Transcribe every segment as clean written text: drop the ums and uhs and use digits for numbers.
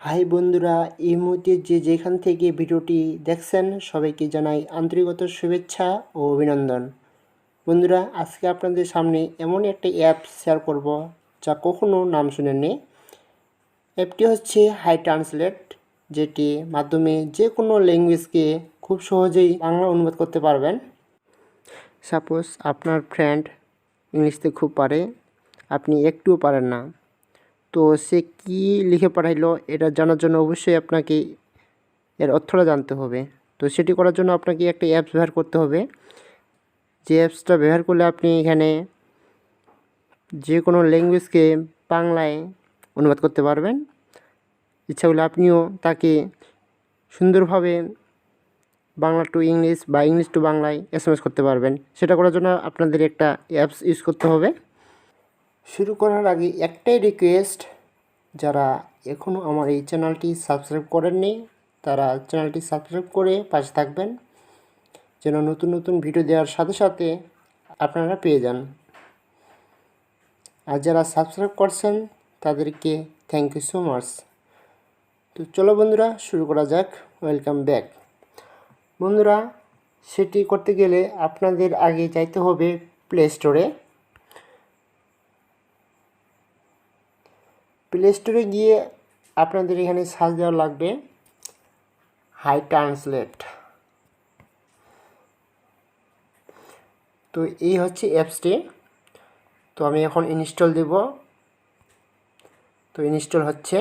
High বন্ধুরা, এই মুহূর্তে যেখান থেকে ভিডিওটি দেখছেন সবাইকে জানাই আন্তরিকতার শুভেচ্ছা ও অভিনন্দন। বন্ধুরা, আজকে আপনাদের সামনে এমন একটা অ্যাপ শেয়ার করব যা কখনো নাম শুনেননি। অ্যাপটি হচ্ছে হাই ট্রান্সলেট, যেটি মাধ্যমে যে কোনো ল্যাঙ্গুয়েজকে খুব সহজেই বাংলা অনুবাদ করতে পারবেন। সাপোজ আপনার ফ্রেন্ড ইংলিশতে খুব পারে, আপনি একটুও পারেন না, তো সে কী লিখে পাঠাইলো এটা জানার জন্য অবশ্যই আপনাকে এর অর্থটা জানতে হবে। তো সেটি করার জন্য আপনাকে একটা অ্যাপস ব্যবহার করতে হবে। যে অ্যাপসটা ব্যবহার করলে আপনি এখানে যে কোনো ল্যাঙ্গুয়েজকে বাংলায় অনুবাদ করতে পারবেন। ইচ্ছা হলে আপনিও তাকে সুন্দরভাবে বাংলা টু ইংলিশ বা ইংলিশ টু বাংলায় এসএমএস করতে পারবেন। সেটা করার জন্য আপনাদের একটা অ্যাপস ইউজ করতে হবে। শুরু করার আগে একটাই রিকোয়েস্ট, যারা এখনও আমার এই চ্যানেলটি সাবস্ক্রাইব করেননি তারা চ্যানেলটি সাবস্ক্রাইব করে পাশে থাকবেন, যেন নতুন নতুন ভিডিও দেওয়ার সাথে সাথে আপনারা পেয়ে যান। আর যারা সাবস্ক্রাইব করছেন তাদেরকে থ্যাংক ইউ সো মাচ। তো চলো বন্ধুরা, শুরু করা যাক। Welcome back. বন্ধুরা, সেটি করতে গেলে আপনাদের আগে যাইতে হবে প্লে স্টোরে। প্লে স্টোরে গিয়ে আপনাদের এখানে সার্চ দেওয়া লাগবে হাই ট্রান্সলেট। তো এই হচ্ছে অ্যাপসটি। তো আমি এখন ইনস্টল দেব। তো ইনস্টল হচ্ছে,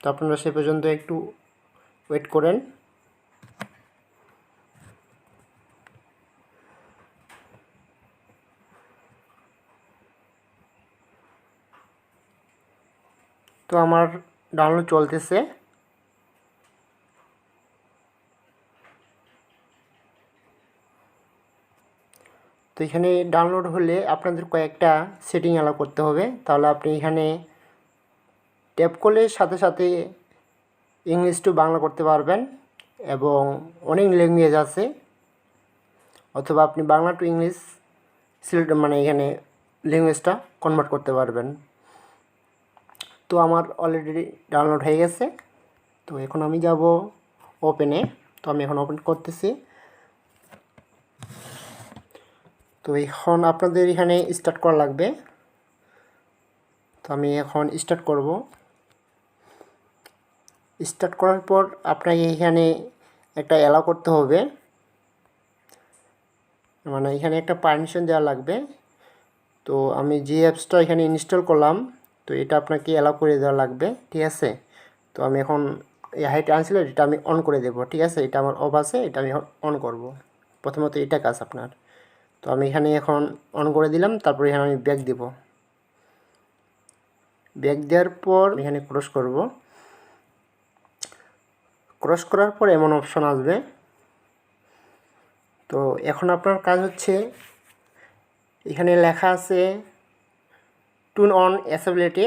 তো আপনারা সে পর্যন্ত একটু ওয়েট করেন। তো আমার ডাউনলোড চলতেছে। তো এখানে ডাউনলোড হলে আপনাদের কয়েকটা সেটিং অ্যালাউ করতে হবে। তাহলে আপনি এখানে ট্যাপ করলে সাথে সাথে ইংলিশ টু বাংলা করতে পারবেন, এবং অনেক ল্যাঙ্গুয়েজ আছে। অথবা আপনি বাংলা টু ইংলিশ সিলেক্ট এখানে ল্যাঙ্গুয়েজটা কনভার্ট করতে পারবেন। তো আমার অলরেডি ডাউনলোড হয়ে গেছে। তো এখন আমি যাব ওপেনে। তো আমি এখন ওপেন করতেছি। তো এখন আপনাদের এখানে স্টার্ট করা লাগবে। তো আমি এখন স্টার্ট করব। স্টার্ট করার পর আপনাকে এখানে একটা অ্যালাউ করতে হবে, এখানে একটা পারমিশন দেওয়া লাগবে। তো আমি যে অ্যাপসটা এখানে ইনস্টল করলাম, তো এটা আপনাকে অ্যালাউ করে দেওয়া লাগবে, ঠিক আছে। তো আমি এখন এই হাই ট্রান্সলেট এটা আমি অন করে দেব, ঠিক আছে। এটা আমার অফ আছে, এটা আমি অন করব। প্রথমত এটা কাজ আপনার। তো আমি এখানে এখন অন করে দিলাম। তারপর এখানে আমি ব্যাক দেব। ব্যাক দেওয়ার পর এখানে ক্রস করব। ক্রস করার পর এমন অপশন আসবে। তো এখন আপনার কাজ হচ্ছে, এখানে লেখা আছে টুন অন অ্যাসেবিলিটি।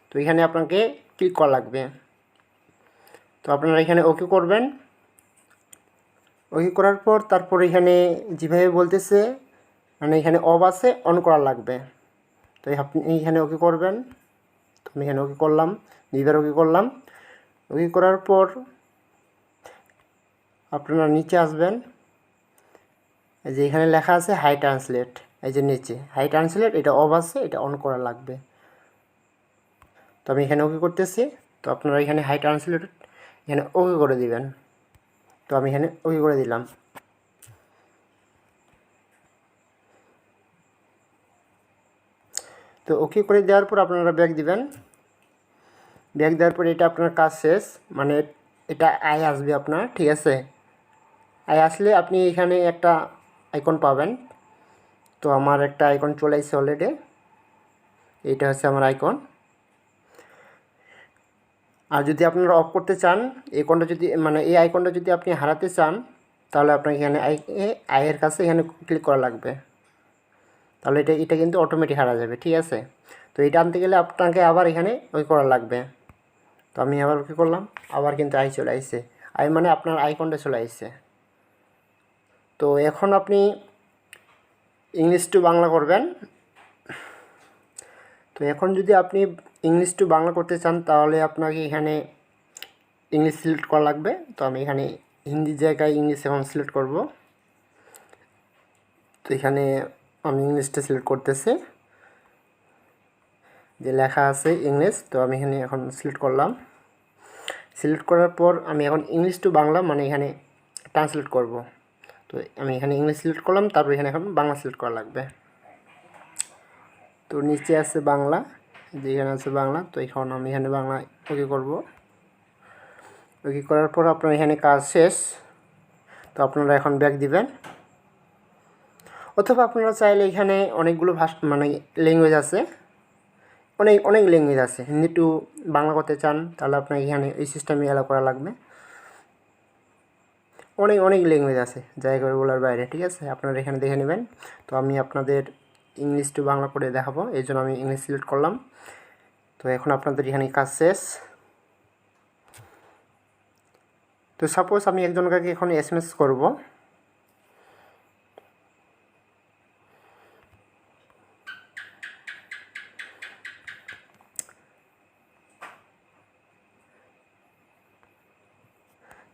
তো এখানে আপনাকে ক্লিক করা লাগবে। তো আপনারা এখানে ওকে করবেন। ওকে করার পর তারপর এখানে যেভাবে বলতেছে, এখানে অফ আছে, অন করা লাগবে। তো আপনি এইখানে ওকে করবেন। তো আমি এখানে ওকে করলাম, দুইবার ওকে করলাম। ওকে করার পর আপনারা নিচে আসবেন। এই যে এখানে লেখা আছে হাই ট্রান্সলেট, এই যে নিচে হাই ট্রান্সলেট, এটা অফ আছে, এটা অন করা লাগবে। তো আমি এখানে ওকে করতেছি। তো আপনারা এখানে হাই ট্রান্সলেট এখানে ওকে করে দিবেন। তো আমি এখানে ওকে করে দিলাম। তো ওকে করে দেওয়ার পর আপনারা ব্যাক দিবেন। ব্যাক দেওয়ার পর এটা আপনার কাজ শেষ, এটা আই আসবে আপনার, ঠিক আছে। আই আসলে আপনি এখানে একটা আইকন পাবেন। তো আমার একটা আইকন চলে আসছে অলরেডি। এইটা হচ্ছে আমার আইকন। আর যদি আপনারা অফ করতে চান, আইকনটা যদি এই আইকনটা যদি আপনি হারাতে চান, তাহলে আপনাকে এখানে আইয়ের কাছে এখানে ক্লিক করা লাগবে। তাহলে এটা কিন্তু অটোমেটিক হারা যাবে, ঠিক আছে। তো এটা আনতে গেলে আপনাকে আবার এখানে ওই করা লাগবে। তো আমি আবার কী করলাম, আবার কিন্তু আই চলে আসছে। আই আপনার আইকনটা চলে আসছে। তো এখন আপনি ইংলিশ টু বাংলা করবেন। তো এখন যদি আপনি ইংলিশ টু বাংলা করতে চান, তাহলে আপনাকে এখানে ইংলিশ সিলেক্ট করা লাগবে। তো আমি এখানে হিন্দির জায়গায় ইংলিশ এখন সিলেক্ট করব। তো এখানে আমি ইংলিশটা সিলেক্ট করতেছি, যে লেখা আছে ইংলিশ। তো আমি এখানে এখন সিলেক্ট করলাম। সিলেক্ট করার পর আমি এখন ইংলিশ টু বাংলা মানে এখানে ট্রান্সলেট করব। তো আমি এখানে ইংলিশ সিলেক্ট করলাম, তারপর এখানে এখন বাংলা সিলেক্ট করা লাগবে। তো নিচে আছে বাংলা, যেখানে আছে বাংলা। তো এখন আমি এখানে বাংলা ওকে করব। ওকে করার পর আপনার এখানে কাজ শেষ। তো আপনারা এখন ব্যাক দিবেন, অথবা আপনারা চাইলে এখানে অনেকগুলো ভাষা মানে ল্যাঙ্গুয়েজ আছে, অনেক ল্যাঙ্গুয়েজ আছে। হিন্দি টু বাংলা করতে চান তাহলে আপনার এখানে এই সিস্টেমে অ্যালাউ করা লাগবে। অনেক ল্যাঙ্গুয়েজ আছে জায়গাগুলোর বাইরে, ঠিক আছে। আপনারা এখানে দেখে নেবেন। তো আমি আপনাদের ইংলিশ টু বাংলা করে দেখাবো, এই জন্য আমি ইংলিশ সিলেক্ট করলাম। তো এখন আপনাদের এখানে কাজ শেষ। তো সাপোজ আমি একজনকে এখন এসএমএস করব।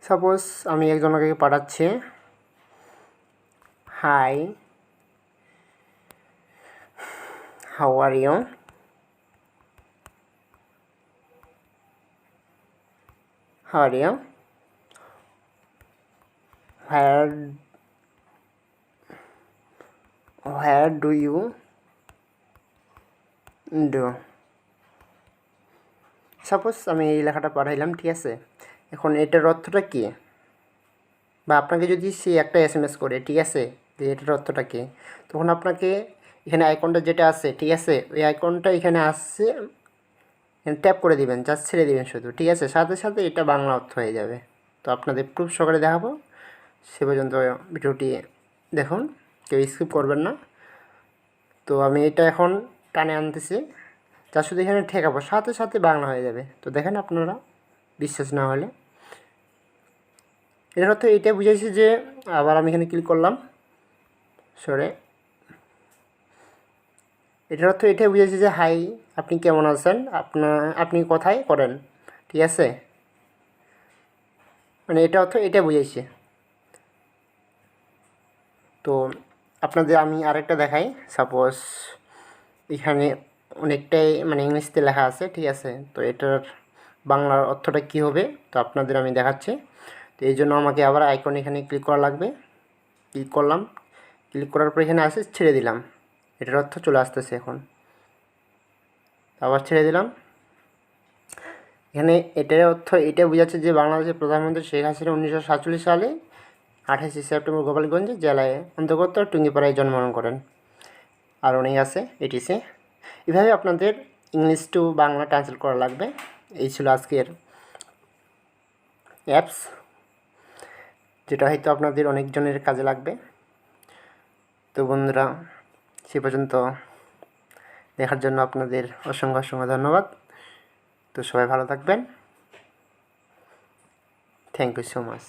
সাপোজ আমি একজনকে পাঠাচ্ছি, hi, how are you, how are you, where do you do। Suppose আমি এই লেখাটা পাঠাইলাম, ঠিক আছে। এখন এটার অর্থটা কী, বা আপনাকে যদি সে একটা এসএমএস করে, ঠিক আছে, যে এটার অর্থটা কী, তখন আপনাকে এখানে আইকনটা যেটা আছে, ঠিক আছে, ওই আইকনটা এখানে আসছে, এখানে ট্যাপ করে দিবেন, জাস্ট ছেড়ে দিবেন শুধু, ঠিক আছে। সাথে সাথে এটা বাংলা অর্থ হয়ে যাবে। তো আপনাদের প্রুফ সহকারে দেখাবো, সে পর্যন্ত ভিডিওটি দেখুন, কেউ স্কিপ করবেন না। তো আমি এটা এখন টানে আনতেছি, যা শুধু এখানে ঠেকাবো, সাথে সাথে বাংলা হয়ে যাবে। তো দেখেন আপনারা, বিশ্বাস না হলে। এর অর্থ এইটাই বুঝাইছে যে, আবার আমি এখানে ক্লিক করলাম, সরে, এটার অর্থ এটাই বুঝাইছে যে হাই, আপনি কেমন আছেন, আপনি কোথায় করেন, ঠিক আছে। মানে এটা অর্থ এটা বুঝাইছে। তো আপনাদের আমি আরেকটা দেখাই। সাপোজ এখানে অনেকটাই মানে ইংলিশতে লেখা আছে, ঠিক আছে। তো এটার বাংলার অর্থটা কী হবে, তো আপনাদের আমি দেখাচ্ছি। তো এই জন্য আমাকে আবার আইকন এখানে ক্লিক করা লাগবে। ক্লিক করলাম, ক্লিক করার পর এখানে আসে ছেড়ে দিলাম, এটার অর্থ চলে আসতেছে। এখন আবার ছেড়ে দিলাম। এখানে এটার অর্থ এটা বোঝাচ্ছে যে বাংলাদেশের প্রধানমন্ত্রী শেখ হাসিনা 1947 সালে 28শে সেপ্টেম্বর গোপালগঞ্জ জেলায় অন্তর্গত টুঙ্গিপাড়ায় জন্মগ্রহণ করেন। আর অনেক আছে এটিসি। এভাবে আপনাদের ইংলিশ টু বাংলা ট্রান্সলেট করা লাগবে। এই ছিল আজকের অ্যাপস, যেটা হয়তো আপনাদের অনেকজনের কাজে লাগবে। তো বন্ধুরা, সে পর্যন্ত দেখার জন্য আপনাদের অসংখ্য ধন্যবাদ। তো সবাই ভালো থাকবেন। Thank you so much.